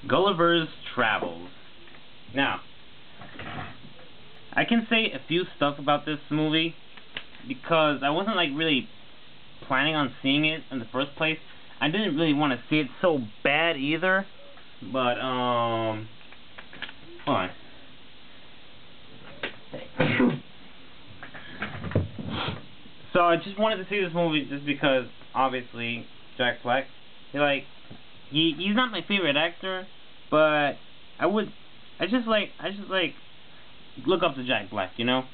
Gulliver's Travels. Now, I can say a few stuff about this movie because I wasn't like really planning on seeing it in the first place. I didn't really want to see it so bad either, but hold on. So I just wanted to see this movie just because obviously Jack Black, he's not my favorite actor, but I just like look up to Jack Black, you know?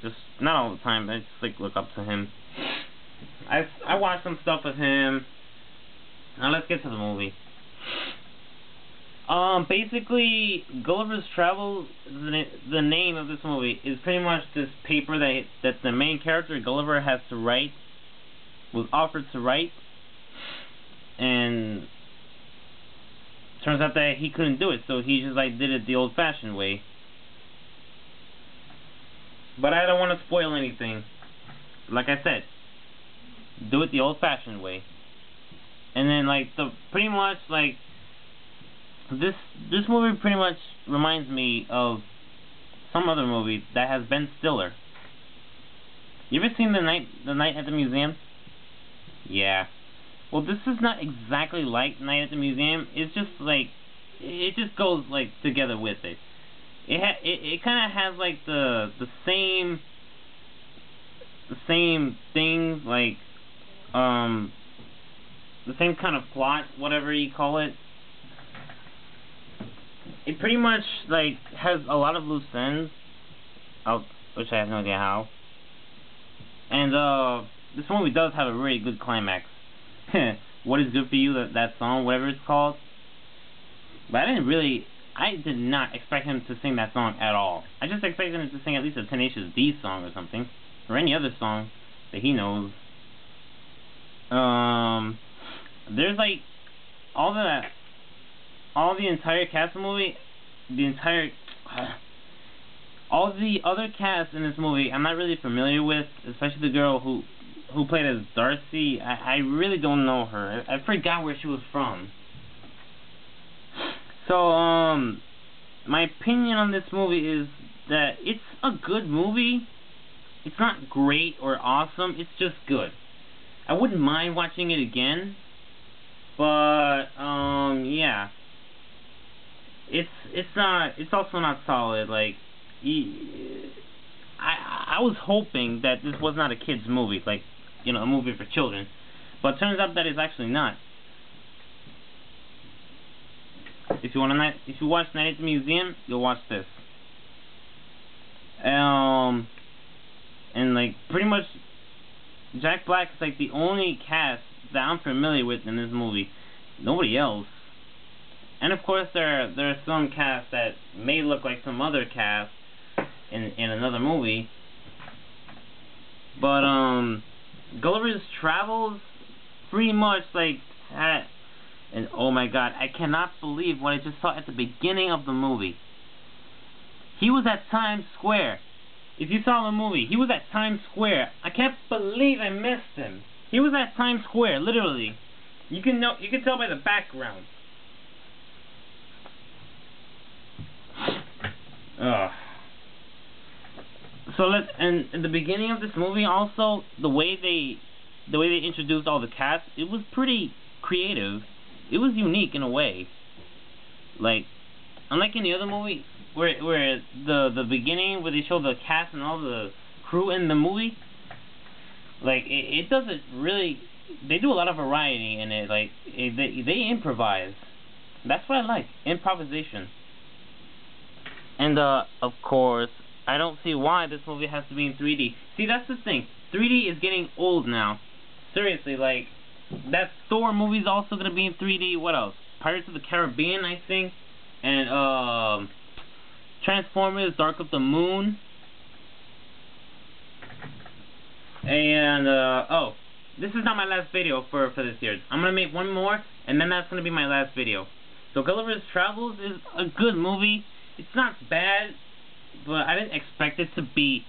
Just not all the time, but I just like look up to him. I watched some stuff with him. Now let's get to the movie. Basically, Gulliver's Travels, the name of this movie is pretty much this paper that the main character Gulliver has to write, was offered to write, and turns out that he couldn't do it, so he just like did it the old-fashioned way. But I don't want to spoil anything. Like I said, do it the old-fashioned way. And then pretty much this movie pretty much reminds me of some other movie that has Ben Stiller. You ever seen The Night at the Museum? Yeah. Well, this is not exactly like Night at the Museum. It's just it just goes together with it. It kind of has the same things, the same kind of plot, whatever you call it. It pretty much has a lot of loose ends, which I have no idea how. And this movie does have a really good climax. What is good for you? That song, whatever it's called. But I did not expect him to sing that song at all. I just expected him to sing at least a Tenacious D song or something, or any other song that he knows. There's all the entire cast of the movie, all the other cast in this movie I'm not really familiar with, especially the girl who played as Darcy. I really don't know her. I forgot where she was from. So, my opinion on this movie is that it's a good movie. It's not great or awesome, it's just good. I wouldn't mind watching it again, but, yeah. It's also not solid. I was hoping that this was not a kid's movie, a movie for children, but it turns out that it's actually not. If you watch Night at the Museum, you'll watch this. And pretty much Jack Black is the only cast that I'm familiar with in this movie. Nobody else. And of course there are some casts that may look like some other cast in another movie. But Gulliver's Travels pretty much and oh my god, I cannot believe what I just saw at the beginning of the movie. He was at Times Square. If you saw the movie, he was at Times Square. I can't believe I missed him. He was at Times Square, literally. You can tell by the background. So and in the beginning of this movie also, the way they introduced all the cast, it was pretty creative. It was unique in a way. Unlike any other movie where the beginning where they show the cast and all the crew in the movie, it doesn't really, they do a lot of variety in it. They improvise. That's what I like, improvisation. And of course, I don't see why this movie has to be in 3D. See, that's the thing. 3D is getting old now. Seriously, that Thor movie's also gonna be in 3D. What else? Pirates of the Caribbean, I think, and Transformers: Dark of the Moon, and oh, this is not my last video for this year. I'm gonna make one more, and then that's gonna be my last video. So Gulliver's Travels is a good movie. It's not bad, but I didn't expect it to be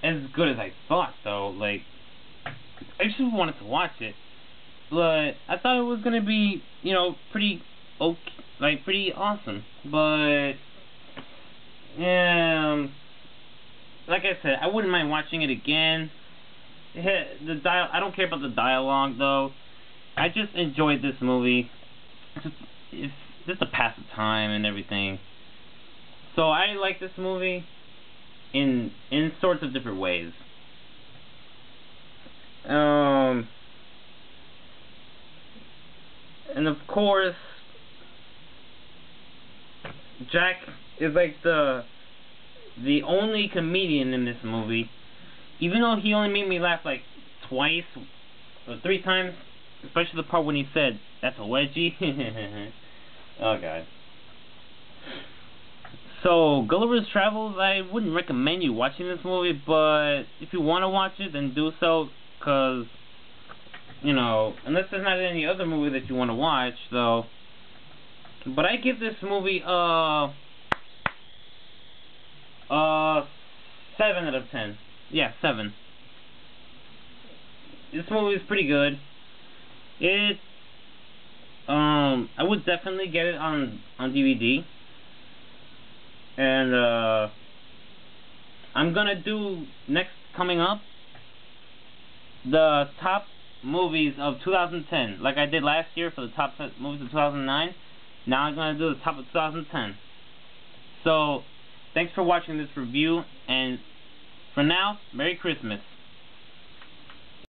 as good as I thought, though. I just wanted to watch it. But I thought it was gonna be, pretty okay. like pretty awesome. But like I said, I wouldn't mind watching it again. I don't care about the dialogue though. I just enjoyed this movie. It's just to pass the time and everything. So I like this movie in sorts of different ways. And of course, Jack is like the only comedian in this movie. Even though he only made me laugh like twice or 3 times, especially the part when he said, "That's a wedgie." Oh god. So, Gulliver's Travels, I wouldn't recommend you watching this movie, but if you want to watch it, then do so, because, you know, unless there's not any other movie that you want to watch, though. But I give this movie 7 out of 10. Yeah, 7. This movie is pretty good. I would definitely get it on DVD. And I'm gonna do coming up the top movies of 2010, like I did last year for the top movies of 2009. Now I'm gonna do the top of 2010. So, thanks for watching this review, and for now, Merry Christmas.